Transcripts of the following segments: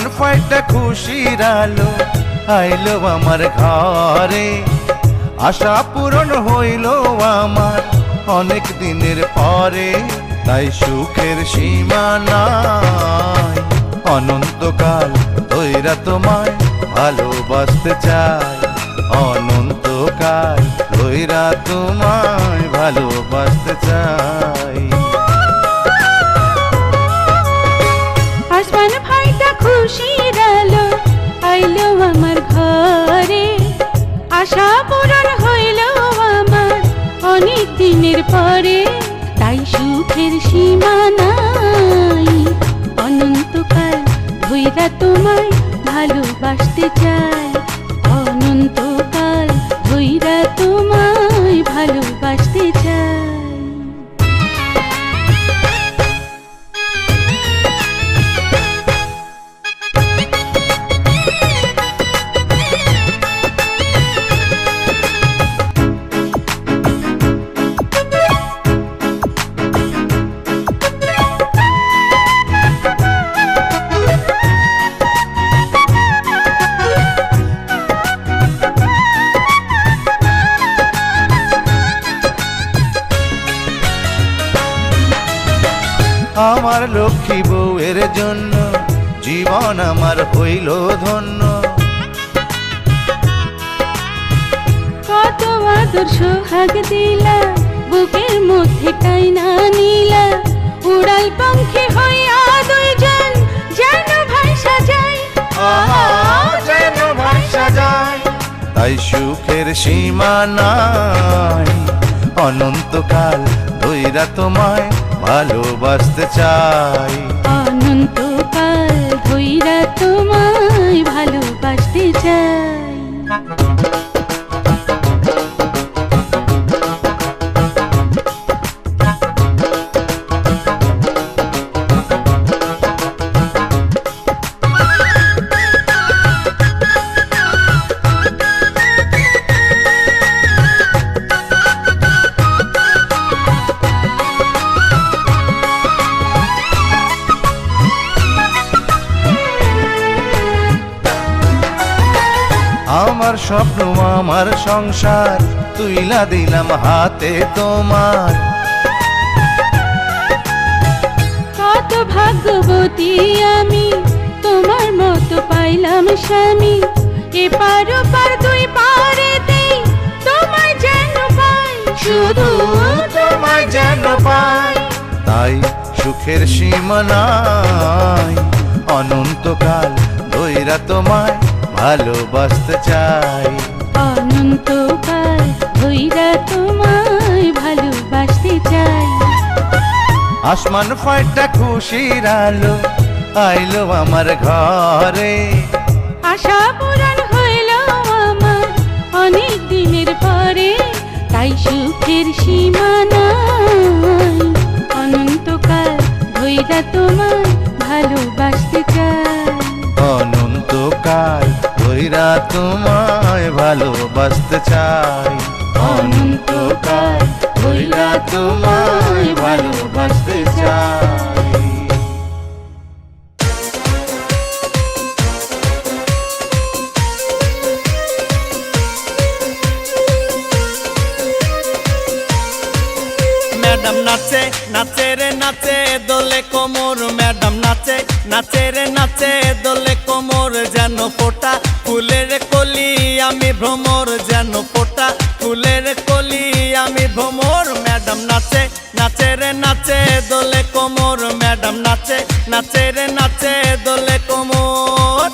আসমান ফাইটা খুশির আলো আইলো আমার ঘরে, আশা পূরণ হইল আমার অনেক দিনের পরে। তাই সুখের সীমা নাই, অনন্তকাল ধইরা তোমায় ভালোবাসতে চাই, অনন্তকাল ধইরা তোমায় ভালোবাসতে চাই। আসমান ফাইটা খুশির আলো আইলো আমার ঘরে, আশা পূরণ হইল আমার অনেক দিনের পরে। তাই সুখের সীমা নাই, অনন্তকাল ধইরা তোমায় ভালোবাসতে চাই, অনন্তকাল ধইরা তোমায় ভালোবাসতে চাই। আমার লক্ষ্মী বউয়ের জন্য জীবন আমার হইল ধন্য। কত আদর সোহাগ দিলা, বুকের মধ্যে টাইনা নিলা, উড়াল পঙ্খী হইয়া দুইজন যেন ভাষা যায়, যেন ভাষা যায়। তাই সুখের সীমা নাই, অনন্তকাল ধইরা তোমায় ভালোবাসতে চাই, অনন্তকাল ধইরা তোমায় ভালোবাসতে চাই। আমার স্বপ্ন আমার সংসার তুইলা দিলাম হাতে তোমার। কত ভাগ্যবতী আমি, তোমার মতো পাইলাম স্বামী, এপার ওপার দুই পারেতেই তোমায় যেন পাই, শুধু তোমায় যেন পাই। তাই সুখের সীমা নাই, অনন্তকাল ধইরা তোমায় ভালোবাসতে চাই, অনন্তকাল ধইরা তোমায় ভালোবাসতে চাই। আসমান ফাইটা খুশির আলো আইলো আমার ঘরে, আশা পূরণ হইল আমার অনেক দিনের পরে। তাই সুখের সীমা নাই, অনন্তকাল ধইরা তোমায় ভালোবাসতে চাই, অনন্তকাল ধইরা তোমায় ভালোবাসতে চাই, অনন্তকাল ধইরা তোমায় ভালোবাসতে চাই। ম্যাডাম নাচে নাচে রে নাচে দোলে কোমর, ম্যাডাম নাচে নাচে রে নাচে দোলে কোমর, যেন ফোটা ফুলের কলি আমি ভ্রমর, যেন ফোটা ফুলের কলি আমি ভ্রমর। ম্যাডাম নাচে নাচে রে নাচে দোলে কোমর, ম্যাডাম নাচে নাচে রে নাচে দোলে কোমর।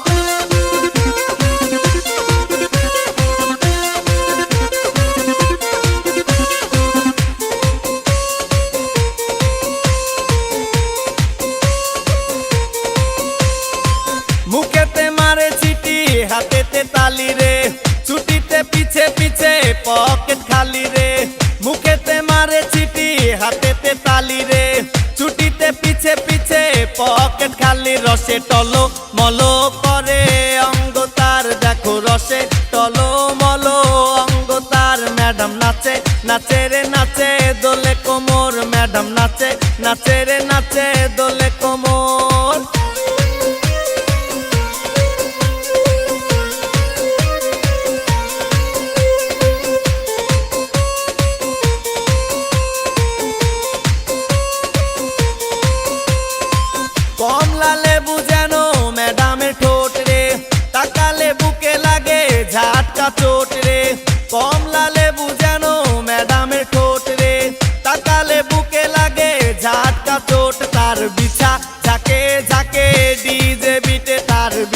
মুখেতে মারে চিঠি হাতেতে তালি রে, ছুটিতে পিছে পিছে পকেট খালি রে। মুখেতে মারে চিঠি হাতেতে তালি রে, ছুটিতে পিছে পিছে পকেট খালি। রসে টলো মলো করে অঙ্গ তার, দেখো রসে টলো মলো অঙ্গ তার। ম্যাডাম নাচে নাচে রে নাচে দোলে কোমর, ম্যাডাম নাচে নাচে রে নাচে দোলে কোমর।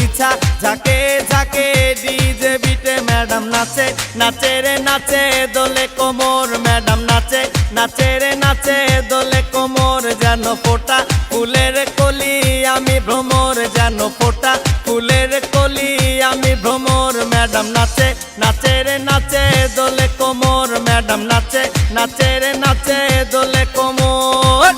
পিছা ঝাঁকে ঝাঁকে ডিজে বিটে ম্যাডাম নাচে নাচে রে নাচে দোলে কোমর ম্যাডাম নাচে নাচে রে নাচে দোলে কোমর যেন ফোটা ফুলের কলি আমি ভ্রমর যেন ফোটা ফুলের কলি আমি ভ্রমর ম্যাডাম নাচে নাচে রে নাচে দোলে কোমর ম্যাডাম নাচে নাচে রে নাচে দোলে কোমর।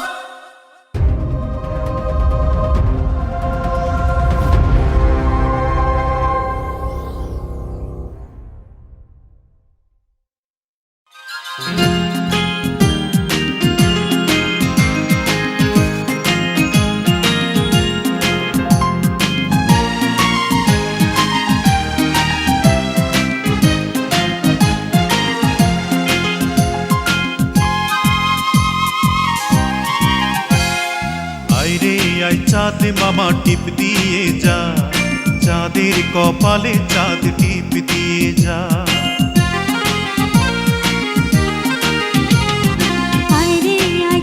চাঁদ মামা টিপ দিয়ে যা চাঁদের কপালে চাঁদ টিপ দিয়ে যা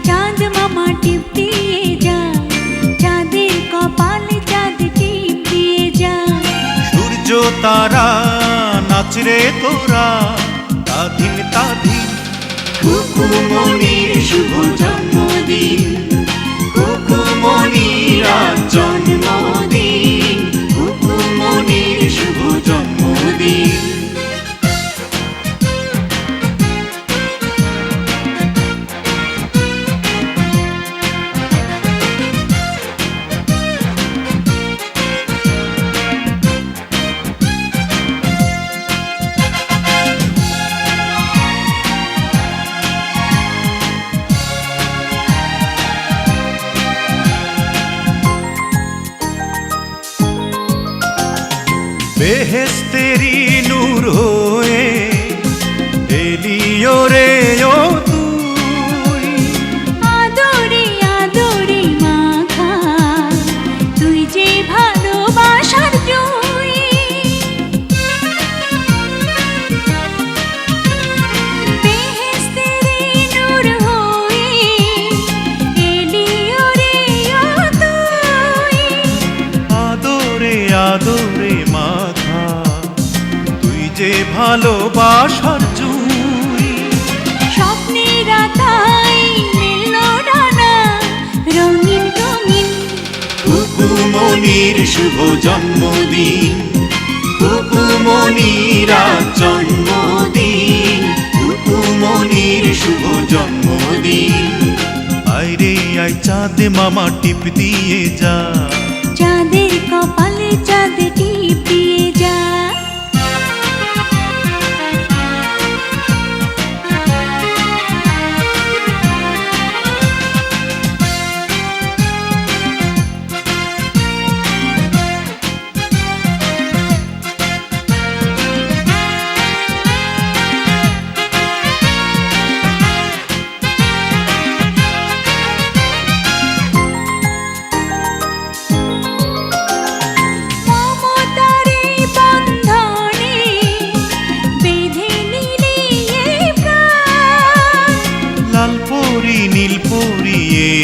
চাঁদ মামা টিপ দিয়ে যা চাঁদের কপালে চাঁদ টিপ দিয়ে যা সূর্য তারা নাচরে তোরা তাধিন তাধিন কুকুমনির শুভ জন্মদিন কুকুমনির জন্মদিন কুকুমনির শুভ জন্মদিন। বেহেশতেরি নূর হয়ে এলিও রে ও তুই আদরে আদরে মাখা তুই যে ভালোবাসার জয় বেহেশতেরি নূর হয়ে এলিও রে ও তুই আদরে আদরে মাখা তুই যে ভালোবাসার জুই স্বপ্নেরা তাই মিলল ডানা রঙিন রঙিন কুকুমনির শুভ জন্মদিন কুকুমনির জন্মদিন কুকুমনির শুভ জন্মদিন। আইরে আই চাঁদ মামা টিপ দিয়ে যা চাঁদের কপালে চাঁদ টিপ দিয়ে যা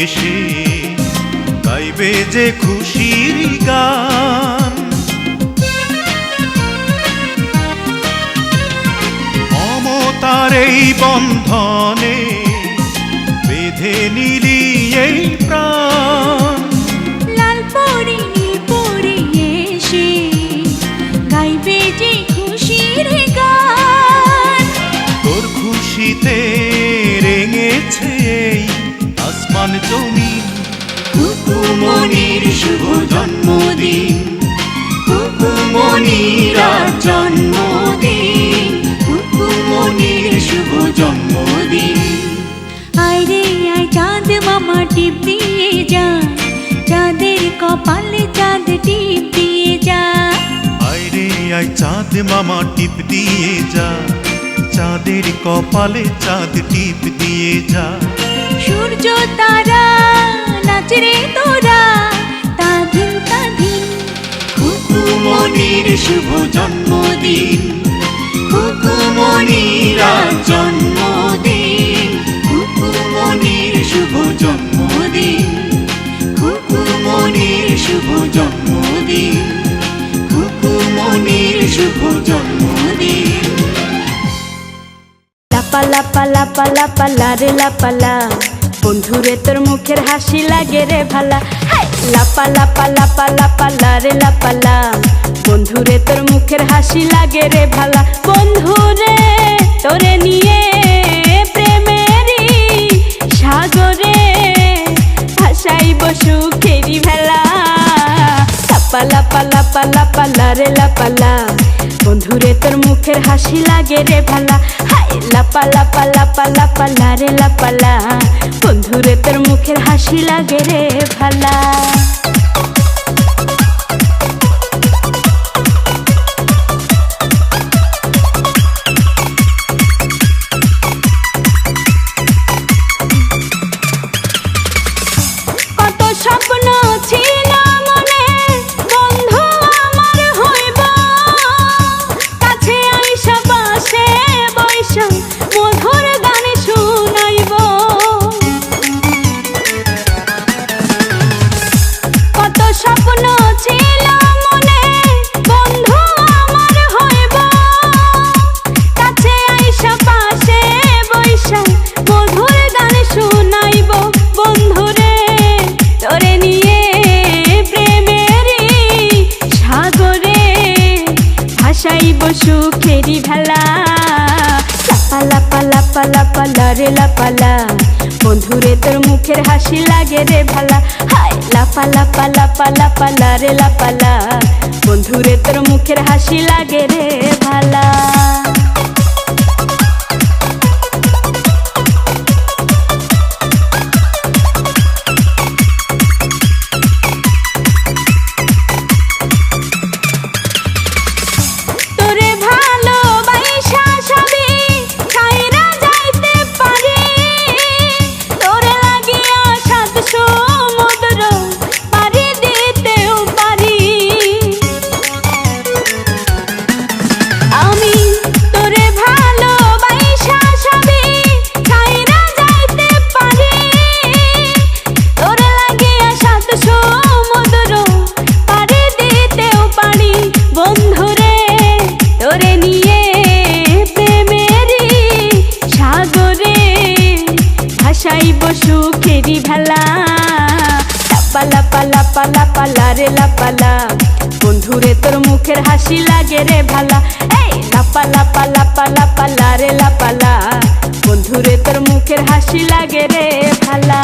এসে গাইবে যে খুশির গান মমতার এই বন্ধনে বেঁধে নিলি এই প্রাণ লাল পরি পরি এসে গাইবে যে খুশির গান তোর খুশিতে রেঙেছে এই আসমান জমিন কুকুমনির শুভ জন্মদিন কুকুমনির জন্মদিন কুকুমনির শুভ জন্মদিন। আইরে আয় চাঁদ মামা টিপ দিয়ে যা চাঁদের কপালে চাঁদ টিপ দিয়ে যা আইরে আয় চাঁদ মামা টিপ দিয়ে যা চাঁদের কপালে চাঁদ টিপ দিয়ে যা সূর্য তারা নাচরে তোরা তাধিন তাধিন কুকুমনির শুভ জন্মদিন কুকুমনির জন্মদিন কুকুমনির শুভ জন্মদিন কুকুমনির শুভ জন্মদিন শুভ জন্মদিন। লাপা লাপা লাপা লাপা লারে লাপালা, বন্ধুরে তোর মুখের হাসি লাগে রে ভালা। লাপা লাপা লাপা লাপা লারে লাপালা, বন্ধুরে তোর মুখের হাসি লাগে রে ভালা। বন্ধুরে তোরে নিয়ে প্রেমেরই সাগরে ভাসাইব সুখেরি ভেলা। লাপা লাপা লাপা লাপা লারে লাপালা, বন্ধুরে তোর মুখের হাসি লাগে রে ভালা। লাপা লাপা লাপা লাপা লারে লাপালা, বন্ধুরে তোর মুখের হাসি লাগে রে ভালা। কত স্বপ্ন ছিল মনে, বন্ধু আমার হইব, কাছে আইসা পাশে বৈশা মধুর গান শুনাইব। কত স্বপ্ন ছিল মনে, বন্ধু আমার হইব, কাছে আইসা পাশে বৈশা মধুর গান শুনাইব। বন্ধুরে তোরে নিয়ে প্রেমেরই সাগরে ভাসাইব সুখেরি ভেলা। লাপা লাপা লাপা লাপা লারে লাপালা, বন্ধুরে তোর মুখের হাসি লাগে রে ভালা। লাপা লাপা লাপা লাপা লারে লাপালা, বন্ধুরে তোর মুখের হাসি লাগে রে ভালা। তোরে ভালোবাসা সবই ছাইরা যাইতে পারি, তোরে লাগিয়া সাত সমুদ্র পাড়ি দিতেও পারি। আমি তোরে ভালোবাসা সবই ছাইরা যাইতে পারি, তোরে লাগিয়া সাত সমুদ্র পাড়ি দিতেও পারি। বন্ধুরে তোরে নিয়ে প্রেমেরই সাগরে ভাসাইব সুখেরি ভেলা। লাপা লাপা লাপা লাপা লারে লাপালা, বন্ধুরে তোর মুখের হাসি লাগে রে ভালা। লাপা লাপা লাপা লাপা লারে লাপালা, বন্ধুরে তোর মুখের হাসি লাগে রে ভালা।